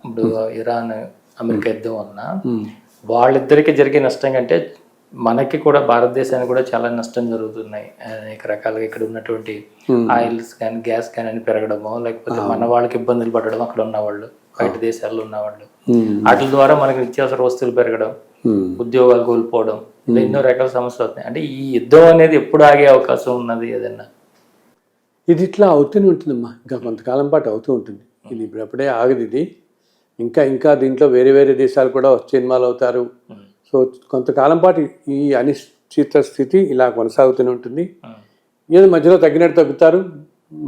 ఇప్పుడు Iran America యుద్ధం వలన వాళ్ళిద్దరికి జరిగే నష్టం కంటే మనకి కూడా భారతదేశానికి కూడా చాలా నష్టం జరుగుతున్నాయి. అనేక రకాలుగా ఇక్కడ ఉన్నటువంటి ఆయిల్స్ కానీ గ్యాస్ కానీ అని పెరగడమో, లేకపోతే మన వాళ్ళకి ఇబ్బందులు పడడం, అక్కడ ఉన్న వాళ్ళు బయట దేశాల్లో ఉన్న వాళ్ళు వాటి ద్వారా మనకి నిత్యావసర వస్తువులు పెరగడం, ఉద్యోగాలు కోల్పోవడం, ఇలా ఎన్నో రకాల సమస్యలు అవుతున్నాయి. అంటే ఈ యుద్ధం అనేది ఎప్పుడు ఆగే అవకాశం ఉన్నది ఏదన్నా? ఇది ఇట్లా అవుతూనే ఉంటుందమ్మా, ఇంకా కొంతకాలం పాటు అవుతూ ఉంటుంది. ఇది ఇప్పుడప్పుడే ఆగదు. ఇది ఇంకా ఇంకా దీంట్లో వేరే వేరే దేశాలు కూడా వచ్చి ఇన్వాల్వ్ అవుతారు. సో కొంతకాలం పాటు ఈ అనిశ్చిత స్థితి ఇలా కొనసాగుతూనే ఉంటుంది. ఏదో మధ్యలో తగ్గినట్టు తగ్గుతారు,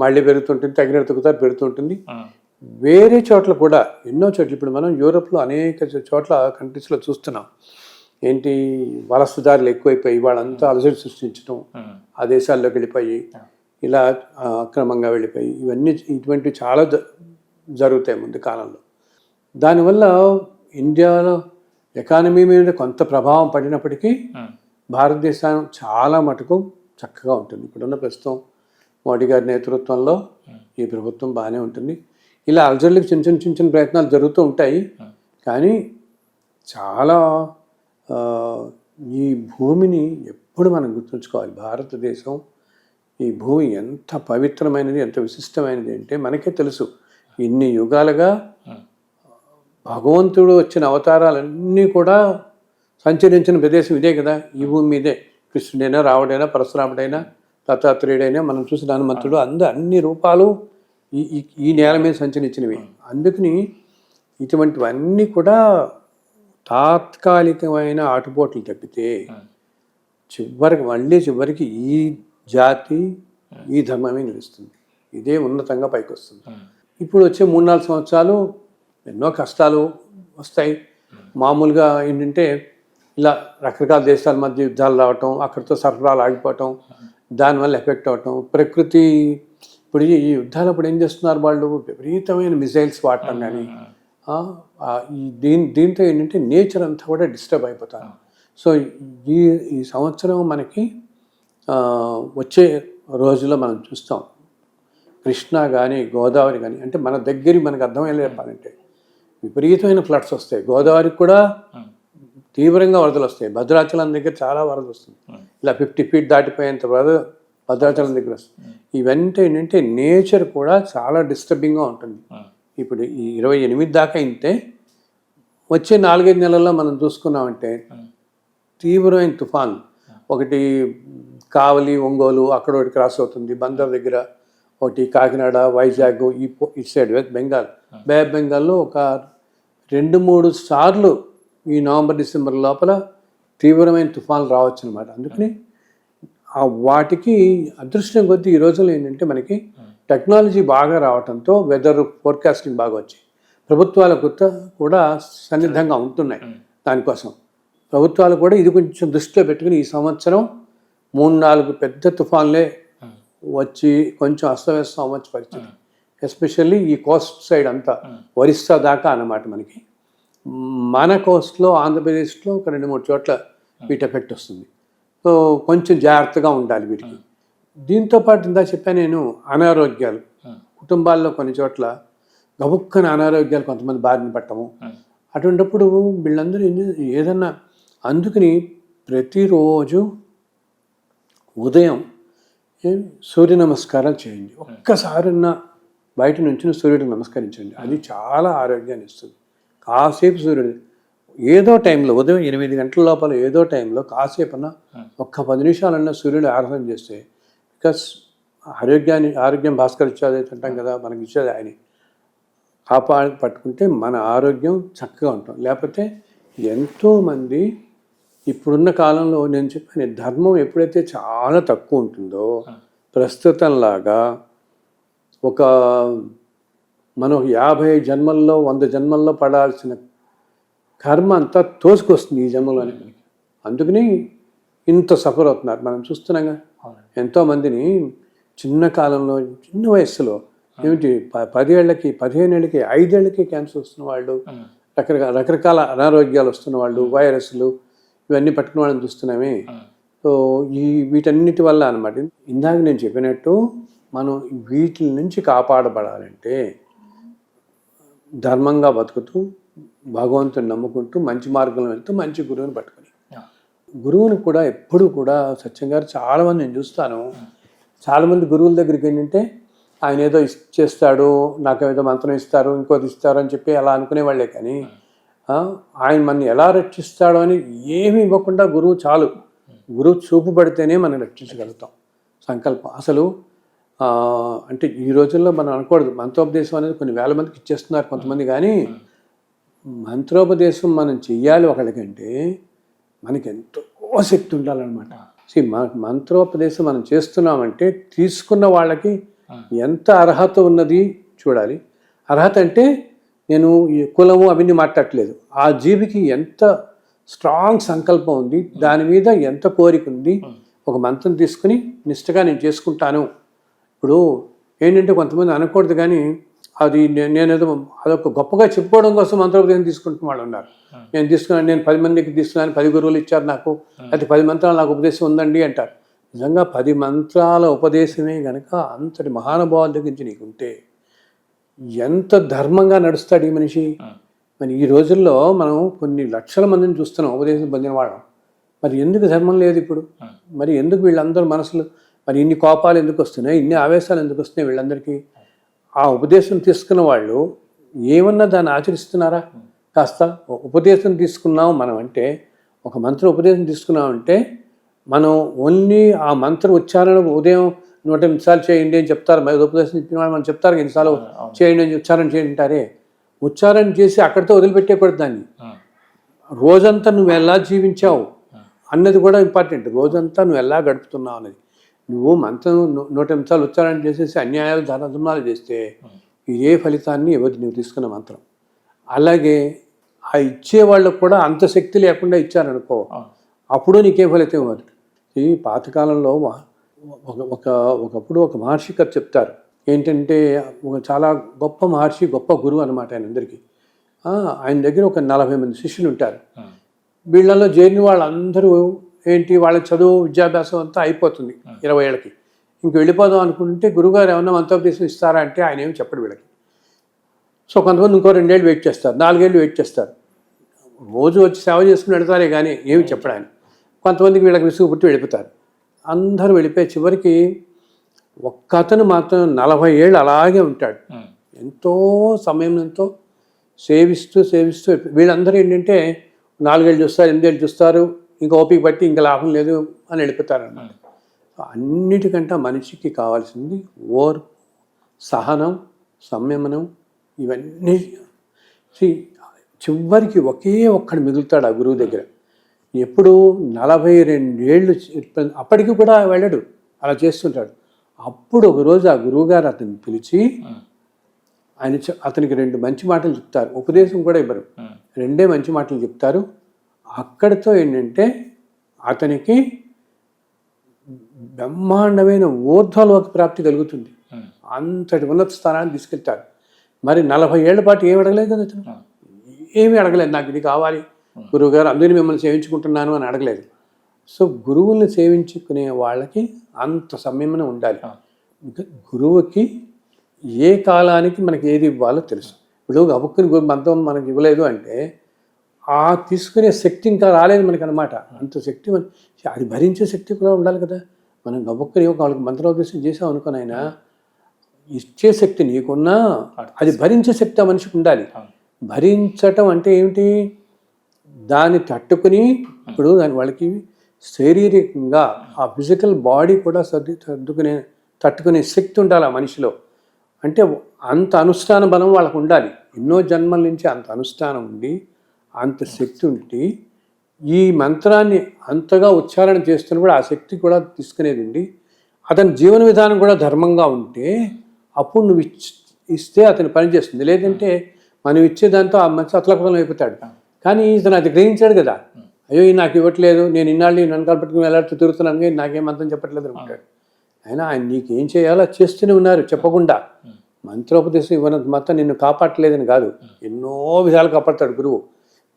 మళ్ళీ పెరుగుతుంటుంది, తగ్గినట్టు తగ్గుతారు, పెరుగుతుంటుంది. వేరే చోట్ల కూడా ఎన్నో చోట్ల ఇప్పుడు మనం యూరోప్లో అనేక చోట్ల కంట్రీస్లో చూస్తున్నాం. ఏంటి, వలసదారులు ఎక్కువైపోయి వాళ్ళంతా అలజడి సృష్టించడం, ఆ దేశాల్లోకి వెళ్ళిపోయి ఇలా అక్రమంగా వెళ్ళిపోయి ఇటువంటివి చాలా జరుగుతాయి ముందు కాలంలో. దానివల్ల ఇండియాలో ఎకానమీ మీద కొంత ప్రభావం పడినప్పటికీ భారతదేశం చాలా మటుకు చక్కగా ఉంటుంది. ఇప్పుడున్న ప్రస్తుతం మోడీ గారి నేతృత్వంలో ఈ ప్రభుత్వం బాగానే ఉంటుంది. ఇలా అలజడులకు చిన్న చిన్న ప్రయత్నాలు జరుగుతూ ఉంటాయి. కానీ చాలా ఈ భూమిని ఎప్పుడు మనం గుర్తుంచుకోవాలి. భారతదేశం ఈ భూమి ఎంత పవిత్రమైనది, ఎంత విశిష్టమైనది అంటే మనకే తెలుసు. ఇన్ని యుగాలుగా భగవంతుడు వచ్చిన అవతారాలన్నీ కూడా సంచరించిన ప్రదేశం ఇదే కదా, ఈ భూమి మీదే. కృష్ణుడైనా, రావుడైనా, పరశురాముడైనా, దత్తాత్రేయుడైనా, మనం చూసిన హనుమంతుడు, అన్ని రూపాలు ఈ నేల మీద సంచరించినవి. అందుకని ఇటువంటివన్నీ కూడా తాత్కాలికమైన ఆటుపోట్లు తప్పితే చివరికి ఈ జాతి, ఈ ధర్మమే నిలుస్తుంది. ఇదే ఉన్నతంగా పైకి వస్తుంది. ఇప్పుడు వచ్చే 3-4 సంవత్సరాలు ఎన్నో కష్టాలు వస్తాయి. మామూలుగా ఏంటంటే ఇలా రకరకాల దేశాల మధ్య యుద్ధాలు రావటం, అక్కడితో సరఫరాలు ఆగిపోవటం, దానివల్ల ఎఫెక్ట్ అవటం. ప్రకృతి ఇప్పుడు ఈ యుద్ధాలప్పుడు ఏం చేస్తున్నారు వాళ్ళు, విపరీతమైన మిసైల్స్ వాడటం కానీ, దీంతో ఏంటంటే నేచర్ అంతా కూడా డిస్టర్బ్ అయిపోతారు. సో ఈ సంవత్సరం మనకి వచ్చే రోజుల్లో మనం చూస్తాం, కృష్ణా కానీ గోదావరి కానీ, అంటే మన దగ్గరికి మనకు అర్థమయ్యేలా చెప్పాలంటే విపరీతమైన ఫ్లడ్స్ వస్తాయి. గోదావరికి కూడా తీవ్రంగా వరదలు వస్తాయి. భద్రాచలం దగ్గర చాలా వరద వస్తుంది. ఇలా 50 feet దాటిపోయేంత వరద భద్రాచలం దగ్గర వస్తుంది. ఇవంటే ఏంటంటే నేచర్ కూడా చాలా డిస్టర్బింగ్గా ఉంటుంది. ఇప్పుడు ఈ 28 దాకా ఇంతే. వచ్చే 4-5 నెలల్లో మనం చూసుకున్నామంటే తీవ్రమైన తుఫాన్ ఒకటి కావలి, ఒంగోలు అక్కడ ఒకటి క్రాస్ అవుతుంది. బందర్ దగ్గర ఒకటి, కాకినాడ, వైజాగ్, ఈ side West Bengal, bay of బెంగాల్లో ఒక 2-3 సార్లు ఈ నవంబర్-డిసెంబర్ లోపల తీవ్రమైన తుఫాన్లు రావచ్చు అనమాట. అందుకని వాటికి అదృష్టం కొద్దీ ఈ రోజుల్లో ఏంటంటే మనకి టెక్నాలజీ బాగా రావడంతో వెదర్ ఫోర్కాస్టింగ్ బాగా వచ్చాయి. ప్రభుత్వాల కూడా సన్నిధంగా ఉంటున్నాయి. దానికోసం ప్రభుత్వాలు కూడా ఇది కొంచెం దృష్టిలో పెట్టుకుని ఈ సంవత్సరం 3-4 పెద్ద తుఫాన్లే వచ్చి కొంచెం అస్తవ్యస్తం అవ్వచ్చు పరిస్థితి. ఎస్పెషల్లీ ఈ కోస్ట్ సైడ్ అంతా ఒరిస్సా దాకా అన్నమాట. మనకి మన కోస్ట్లో ఆంధ్రప్రదేశ్లో ఒక 2-3 చోట్ల వీటి ఎఫెక్ట్ వస్తుంది. సో కొంచెం జాగ్రత్తగా ఉండాలి వీటికి. దీంతోపాటు ఇందా చెప్పాను నేను, అనారోగ్యాలు కుటుంబాల్లో కొన్ని చోట్ల గబుక్కన అనారోగ్యాలు కొంతమంది బారిన పట్టము. అటువంటిప్పుడు వీళ్ళందరూ ఏదన్నా, అందుకని ప్రతిరోజు ఉదయం సూర్య నమస్కారాలు చేయండి. ఒక్కసారన్నా బయట నుంచి సూర్యుడికి నమస్కరించండి. అది చాలా ఆరోగ్యాన్ని ఇస్తుంది. కాసేపు సూర్యుడు ఏదో టైంలో ఉదయం 8 గంటల లోపల ఏదో టైంలో కాసేపు అన్నా ఒక్క 10 నిమిషాలన్నా సూర్యుడు ఆరాధన చేస్తే, బికాస్ ఆరోగ్యం భాస్కర్ ఇచ్చేది అంటాం కదా, మనకి ఇచ్చేది ఆయన. పట్టుకుంటే మన ఆరోగ్యం చక్కగా ఉంటాం. లేకపోతే ఎంతోమంది ఇప్పుడున్న కాలంలో నేను చెప్పాను, ధర్మం ఎప్పుడైతే చాలా తక్కువ ఉంటుందో ప్రస్తుతంలాగా మనం 50 జన్మల్లో 100 జన్మల్లో పడాల్సిన కర్మ అంతా తోసుకొస్తుంది ఈ జన్మలోనే మనకి. అందుకని ఇంత సఫర్ అవుతున్నారు. మనం చూస్తున్నాగా ఎంతోమందిని చిన్న కాలంలో, చిన్న వయస్సులో, ఏమిటి 10 ఏళ్ళకి, 15 ఏళ్ళకి, 5 ఏళ్ళకి క్యాన్సర్ వస్తున్న వాళ్ళు, రకరకాల అనారోగ్యాలు వస్తున్న వాళ్ళు, వైరస్లు ఇవన్నీ పట్టుకున్న వాళ్ళని చూస్తున్నామే. సో వీటన్నిటి వల్ల అనమాట. ఇందాక నేను చెప్పినట్టు మనం వీటి నుంచి కాపాడబడాలంటే ధర్మంగా బతుకుతూ భగవంతుని నమ్ముకుంటూ మంచి మార్గంలో వెళ్తూ మంచి గురువుని పట్టుకొని, గురువుని కూడా ఎప్పుడు కూడా సత్యం గారు చాలామంది నేను చూస్తాను, చాలామంది గురువుల దగ్గరికి ఏంటంటే ఆయన ఏదో ఇచ్చేస్తాడు, నాకు ఏదో మంత్రం ఇస్తారు, ఇంకోటి ఇస్తారు అని చెప్పి అలా అనుకునేవాళ్లే. కానీ ఆయన మనని ఎలా రక్షిస్తాడో అని ఏమీ ఇవ్వకుండా గురువు చాలు, గురువు చూపు పడితేనే మనం రక్షించగలుగుతాం. సంకల్పం అసలు అంటే ఈ రోజుల్లో మనం అనకూడదు, మంత్రోపదేశం అనేది కొన్ని వేల మందికి ఇచ్చేస్తున్నారు కొంతమంది. కానీ మంత్రోపదేశం మనం చెయ్యాలి ఒకళ్ళకంటే మనకి ఎంతో శక్తి ఉండాలన్నమాట. మంత్రోపదేశం మనం చేస్తున్నామంటే తీసుకున్న వాళ్ళకి ఎంత అర్హత ఉన్నది చూడాలి. అర్హత అంటే నేను ఈ కులము అవన్నీ మాట్లాడట్లేదు, ఆ జీవికి ఎంత స్ట్రాంగ్ సంకల్పం ఉంది, దాని మీద ఎంత కోరిక ఉంది. ఒక మంత్రం తీసుకుని నిష్ఠగా నేను చేసుకుంటాను. ఇప్పుడు ఏంటంటే కొంతమంది అనకూడదు, కానీ అది నేనేదో అదొక గొప్పగా చెప్పుకోవడం కోసం మంత్రోపదేశం తీసుకుంటున్న వాళ్ళు ఉన్నారు. నేను తీసుకున్నాను, నేను 10 మందికి తీసుకున్నాను, 10 గురువులు ఇచ్చారు నాకు, అయితే 10 మంత్రాలు నాకు ఉపదేశం ఉందండి అంటారు. నిజంగా 10 మంత్రాల ఉపదేశమే కనుక అంతటి మహానుభావుల దగ్గర నుంచి నీకుంటే ఎంత ధర్మంగా నడుస్తాడు ఈ మనిషి. మరి ఈ రోజుల్లో మనం కొన్ని లక్షల మందిని చూస్తున్నాం ఉపదేశం పొందిన వాళ్ళం. మరి ఎందుకు ధర్మం లేదు ఇప్పుడు? మరి ఎందుకు వీళ్ళందరూ మనసులు, మరి ఇన్ని కోపాలు ఎందుకు వస్తున్నాయి, ఇన్ని ఆవేశాలు ఎందుకు వస్తున్నాయి వీళ్ళందరికీ? ఆ ఉపదేశం తీసుకున్న వాళ్ళు ఏమన్నా దాన్ని ఆచరిస్తున్నారా? కాస్త ఉపదేశం తీసుకున్నాం మనం అంటే, ఒక మంత్ర ఉపదేశం తీసుకున్నామంటే మనం ఓన్లీ ఆ మంత్ర ఉచ్చారణ ఉదయం 108 సార్లు చేయండి అని చెప్తారు. మరి ఉపదేశం ఇచ్చిన వాళ్ళు మనం చెప్తారు ఎన్నిసార్లు చేయండి అని ఉచ్చారణ చేయంటారే, ఉచ్చారణ చేసి అక్కడితో వదిలిపెట్టేకూడదు దాన్ని. రోజంతా నువ్వు ఎలా జీవించావు అన్నది కూడా ఇంపార్టెంట్. రోజంతా నువ్వు ఎలా గడుపుతున్నావు అన్నది. నువ్వు మంత్రం 108 సార్లు ఉచ్చారణ చేసేసి అన్యాయాలు ధర్మాలు చేస్తే ఇదే ఫలితాన్ని ఇవ్వదు నువ్వు తీసుకున్న మంత్రం. అలాగే ఆ ఇచ్చే వాళ్ళకు కూడా అంత శక్తి లేకుండా ఇచ్చారనుకో, అప్పుడు నీకే ఫలితం ఇవ్వదు. ఈ పాతకాలంలో ఒకప్పుడు ఒక మహర్షి కథ చెప్తారు. ఏంటంటే ఒక చాలా గొప్ప మహర్షి, గొప్ప గురువు అనమాట ఆయన అందరికీ. ఆయన దగ్గర ఒక 40 మంది శిష్యులు ఉంటారు. వీళ్ళల్లో చేరిన వాళ్ళందరూ ఏంటి, వాళ్ళ చదువు విద్యాభ్యాసం అంతా అయిపోతుంది 20 ఏళ్ళకి. ఇంక వెళ్ళిపోదాం అనుకుంటే గురువుగారు ఏమన్నా మంత్రోపదేశం ఇస్తారా అంటే ఆయన ఏమి చెప్పడు వీళ్ళకి. సో కొంతమంది ఇంకో 2 ఏళ్ళు వెయిట్ చేస్తారు, 4 ఏళ్ళు వెయిట్ చేస్తారు. రోజు వచ్చి సేవ చేసుకుని వెళతారే కానీ ఏమి చెప్పడు ఆయన. కొంతమందికి వీళ్ళకి విసుగు పుట్టి వెళ్ళిపోతారు. అందరూ వెళ్ళిపోయి చివరికి ఒక్క అతను మాత్రం 40 ఏళ్ళు అలాగే ఉంటాడు. ఎంతో సమయం ఎంతో సేవిస్తూ వీళ్ళందరూ ఏంటంటే 4 ఏళ్ళు చూస్తారు, 8 ఏళ్ళు చూస్తారు, ఇంకా ఓపిక పట్టి ఇంకా లాభం లేదు అని వెళ్ళిపోతారు అన్నమాట. అన్నిటికంటే మనిషికి కావాల్సింది ఓర్పు, సహనం, సంయమనం. ఇవన్నీ చివరికి ఒకే ఒక్కడు మిగులుతాడు ఆ గురువు దగ్గర. ఎప్పుడు 42 ఏళ్ళు, అప్పటికి కూడా వెళ్ళడు, అలా చేస్తుంటాడు. అప్పుడు ఒకరోజు ఆ గురువుగారు అతన్ని పిలిచి అతనికి 2 మంచి మాటలు చెప్తారు. ఉపదేశం కూడా ఇవ్వరు, 2 మంచి మాటలు చెప్తారు. అక్కడితో ఏంటంటే అతనికి బ్రహ్మాండమైన ఊర్ధ్వలోక ప్రాప్తి కలుగుతుంది. అంతటి ఉన్నత స్థానాన్ని తీసుకెళ్తారు. మరి 40 ఏళ్ల పాటు ఏమి అడగలేదు కదా అతను, ఏమీ అడగలేదు. నాకు ఇది కావాలి గురువుగారు, అందరినీ మిమ్మల్ని సేవించుకుంటున్నాను అని అడగలేదు. సో గురువుల్ని సేవించుకునే వాళ్ళకి అంత సంయమనం ఉండాలి. ఇంకా గురువుకి ఏ కాలానికి మనకి ఏది ఇవ్వాలో తెలుసు. ఇప్పుడు గబుక్కుని మంత్రం మనకి ఇవ్వలేదు అంటే ఆ తీసుకునే శక్తి ఇంకా రాలేదు మనకి అనమాట. అంత శక్తి అది భరించే శక్తి కూడా ఉండాలి కదా. మనం గబుక్కుని వాళ్ళకి మంత్రోపదేశం చేసాం అనుకుని ఆయన ఇచ్చే శక్తి నీకున్నా అది భరించే శక్తి ఆ మనిషికి ఉండాలి. భరించటం అంటే ఏమిటి, దాన్ని తట్టుకుని, ఇప్పుడు దాని వాళ్ళకి శారీరకంగా ఆ ఫిజికల్ బాడీ కూడా తట్టుకునే శక్తి ఉండాలి ఆ మనిషిలో. అంటే అంత అనుష్ఠాన బలం వాళ్ళకు ఉండాలి. ఎన్నో జన్మల నుంచి అంత అనుష్ఠానం ఉండి అంత శక్తి ఉండి ఈ మంత్రాన్ని అంతగా ఉచ్చారణ చేస్తున్నప్పుడు ఆ శక్తి కూడా తీసుకునేది ఉండి అతని జీవన విధానం కూడా ధర్మంగా ఉంటే అప్పుడు నువ్వు ఇస్తే అతను పనిచేస్తుంది. లేదంటే మనం ఇచ్చేదాంతో ఆ మంచి అతలకుతలం అయిపోతాడు. కానీ ఇతను అది గ్రహించాడు కదా, అయ్యో నాకు ఇవ్వట్లేదు, నేను ఇన్నాళ్ళు నన్ను కలపట్టుకుని వెళ్ళాడుతూ తిరుగుతున్నాను కానీ నాకేం మంత్రం చెప్పట్లేదు అనుకుంటాడు. ఆయన నీకేం చేయాలో చేస్తూనే ఉన్నారు చెప్పకుండా. మంత్రోపదేశం ఇవ్వనంత మాత్రం నిన్ను కాపాడలేదని కాదు, ఎన్నో విధాలు కాపాడతాడు గురువు.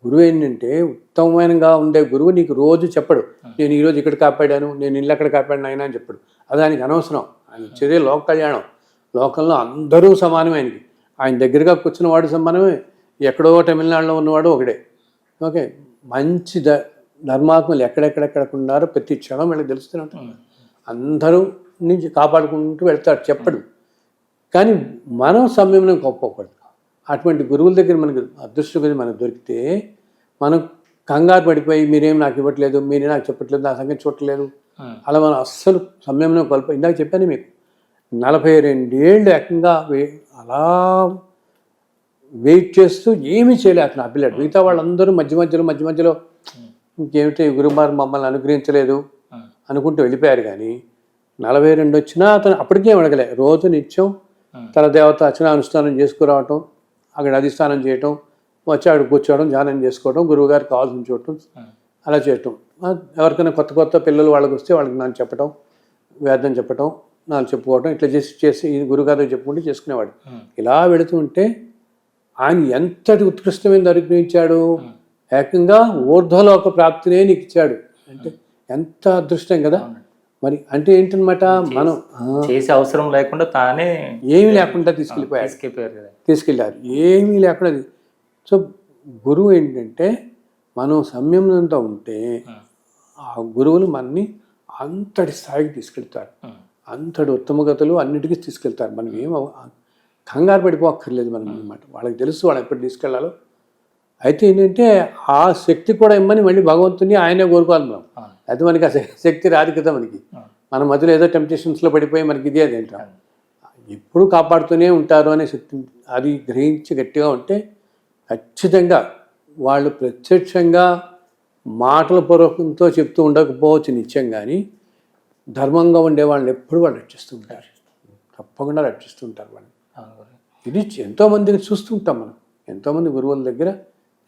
గురువు ఏంటంటే ఉత్తమమైనగా ఉండే గురువు నీకు రోజు చెప్పడు, నేను ఈరోజు ఇక్కడ కాపాడాను, నేను ఇల్లు అక్కడ కాపాడిన ఆయన అని చెప్పడు. అది ఆయనకి అనవసరం. ఆయన వచ్చేదే లోక కళ్యాణం. లోకంలో అందరూ సమానమే ఆయనకి. ఆయన దగ్గరగా కూర్చున్న వాడు సమానమే, ఎక్కడో తమిళనాడులో ఉన్నవాడు ఒకడే. ఓకే, మంచి ధర్మాత్మలు ఎక్కడెక్కడెక్కడున్నారో ప్రతి క్షణం వీళ్ళకి తెలుస్తూనే ఉంటుంది. అందరూ నుంచి కాపాడుకుంటూ వెళ్తాడు, చెప్పడు. కానీ మనం సంయమనం కోప్పకూడదు. అటువంటి గురువుల దగ్గర మనకు అదృష్టం కొద్ది మనకు దొరికితే మనం కంగారు పడిపోయి మీరేం నాకు ఇవ్వట్లేదు, మీరే నాకు చెప్పట్లేదు, నా సంగతి చూడట్లేదు, అలా మనం అస్సలు సంయమనం కోల్పోయి, ఇందాక చెప్పాను మీకు 42 ఏళ్ళు ఏకంగా అలా వెయిట్ చేస్తూ ఏమీ చేయలేదు ఆ పిల్లడు. మిగతా వాళ్ళందరూ మధ్య మధ్యలో ఇంకేమిటి గురుమారు మమ్మల్ని అనుగ్రహించలేదు అనుకుంటూ వెళ్ళిపోయారు. కానీ 42 వచ్చినా అతను అప్పటికేం అడగలే. రోజు నిత్యం తన దేవత అర్చన అనుష్ఠానం చేసుకురావటం, అక్కడ అధిష్టానం చేయటం, వచ్చి అక్కడ కూర్చోవడం, ధ్యానం చేసుకోవడం, గురువుగారికి కావాల్సిన చూడటం, అలా చేయటం. ఎవరికైనా కొత్త పిల్లలు వాళ్ళకి వస్తే వాళ్ళకి నాకు చెప్పటం, వేదం చెప్పటం, నాకు చెప్పుకోవటం, ఇట్లా చేసి గురుగారు చెప్పుకుంటూ చేసుకునేవాడు. ఇలా వెళుతూ ఉంటే ఆయన ఎంతటి ఉత్కృష్టమైన అనుగ్రహించాడు. ఏకంగా ఊర్ధ్వలోక ప్రాప్తినే నీకు ఇచ్చాడు అంటే ఎంత అదృష్టం కదా. మరి అంటే ఏంటనమాట, మనం చేసే అవసరం లేకుండా తానే ఏమీ లేకుండా తీసుకెళ్ళారు, ఏమీ లేకుండా. సో గురువు ఏంటంటే మనం సంయమనంతో ఉంటే ఆ గురువులు మనని అంతటి స్థాయికి తీసుకెళ్తారు, అంతటి ఉత్తమగతులు అన్నిటికీ తీసుకెళ్తారు. మనం కంగారు పడిపోక్కర్లేదు మనం అనమాట. వాళ్ళకి తెలుసు వాళ్ళు ఎప్పుడు తీసుకెళ్లాలో. అయితే ఏంటంటే ఆ శక్తి కూడా ఇమ్మని మళ్ళీ భగవంతుని ఆయనే కోరుకోవాలి మనం. అయితే మనకి ఆ శక్తి రాదు కదా మనకి. మన మధ్యలో ఏదో టెంప్టేషన్స్లో పడిపోయి మనకి ఇది అదేంటా ఎప్పుడు కాపాడుతూనే ఉంటారు అనే శక్తి అది గ్రహించి గట్టిగా ఉంటే ఖచ్చితంగా వాళ్ళు ప్రత్యక్షంగా మాటల పూర్వకంతో చెప్తూ ఉండకపోవచ్చు నిత్యం, కానీ ధర్మంగా ఉండే వాళ్ళని ఎప్పుడు వాళ్ళు రక్షిస్తూ ఉంటారు, తప్పకుండా రక్షిస్తూ ఉంటారు వాళ్ళు. ఇది ఎంతోమందిని చూస్తూ ఉంటాం మనం, ఎంతోమంది గురువుల దగ్గర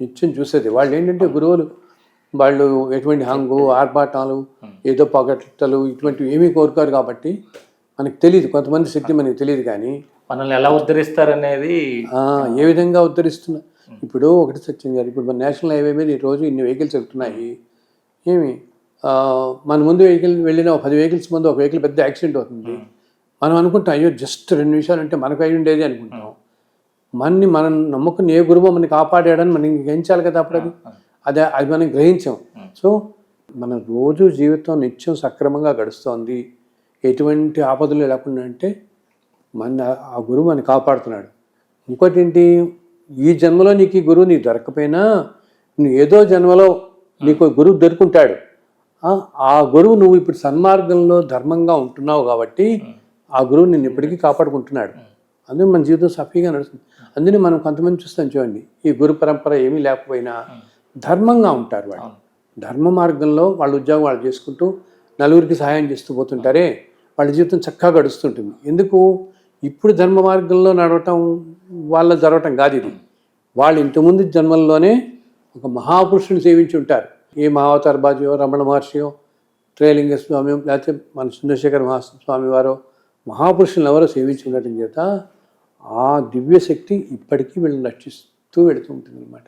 నిత్యం చూసేది. వాళ్ళు ఏంటంటే గురువులు వాళ్ళు ఎటువంటి హంగు ఆర్భాటాలు ఏదో పొగట్టలు ఇటువంటివి ఏమీ కోరుకోరు కాబట్టి మనకు తెలియదు. కొంతమంది శక్తి మనకి తెలియదు, కానీ మనల్ని ఎలా ఉద్ధరిస్తారనేది ఏ విధంగా ఉద్ధరిస్తున్నా. ఇప్పుడు ఒకటి సత్యం గారు, ఇప్పుడు మన నేషనల్ హైవే మీద ఈరోజు ఇన్ని వెహికల్స్ వెళ్తున్నాయి. ఏమి మన ముందు వెళ్ళిన 10 వెహికల్స్ ముందు ఒక వెహికల్ పెద్ద యాక్సిడెంట్ అవుతుంది. మనం అనుకుంటాం అయ్యో జస్ట్ 2 నిమిషాలు అంటే మనకు అయి ఉండేది అనుకుంటాం. మనం నమ్మకం ఏ గురువు మనని కాపాడాడని మనం గ్రహించాలి కదా. అప్పుడు అది మనం గ్రహించాం. సో మన రోజు జీవితం నిత్యం సక్రమంగా గడుస్తోంది, ఎటువంటి ఆపదలు లేకుండా అంటే ఆ గురువు మనని కాపాడుతున్నాడు. ఇంకోటి ఏంటి, ఈ జన్మలో నీకు ఈ గురువు నీకు దొరకపోయినా నువ్వు ఏదో జన్మలో నీకు గురువు దొరుకుంటాడు. ఆ గురువు నువ్వు ఇప్పుడు సన్మార్గంలో ధర్మంగా ఉంటున్నావు కాబట్టి ఆ గురువు నిన్ను ఇప్పటికీ కాపాడుకుంటున్నాడు. అందుకే మన జీవితం సఫీగా నడుస్తుంది. అందుకని మనం కొంతమంది చూస్తాం చూడండి, ఈ గురు పరంపర ఏమీ లేకపోయినా ధర్మంగా ఉంటారు. వాళ్ళు ధర్మ మార్గంలో వాళ్ళ ఉద్యోగం వాళ్ళు చేసుకుంటూ నలుగురికి సహాయం చేస్తూ పోతుంటారే, వాళ్ళ జీవితం చక్కగా గడుస్తుంటుంది. ఎందుకు, ఇప్పుడు ధర్మ మార్గంలో నడవటం వాళ్ళ జరగటం కాదు ఇది. వాళ్ళు ఇంతకుముందు జన్మల్లోనే ఒక మహాపురుషుని సేవించి ఉంటారు. ఏ మహావతార బాజీయో, రమణ మహర్షియో, త్రైలింగ స్వామి, లేకపోతే మన చంద్రశేఖర మహాస్వామి వారో మహాపురుషులను ఎవరో సేవించి ఉండటం చేత ఆ దివ్యశక్తి ఇప్పటికీ వీళ్ళని రక్షిస్తూ వెళుతూ ఉంటుంది అన్నమాట.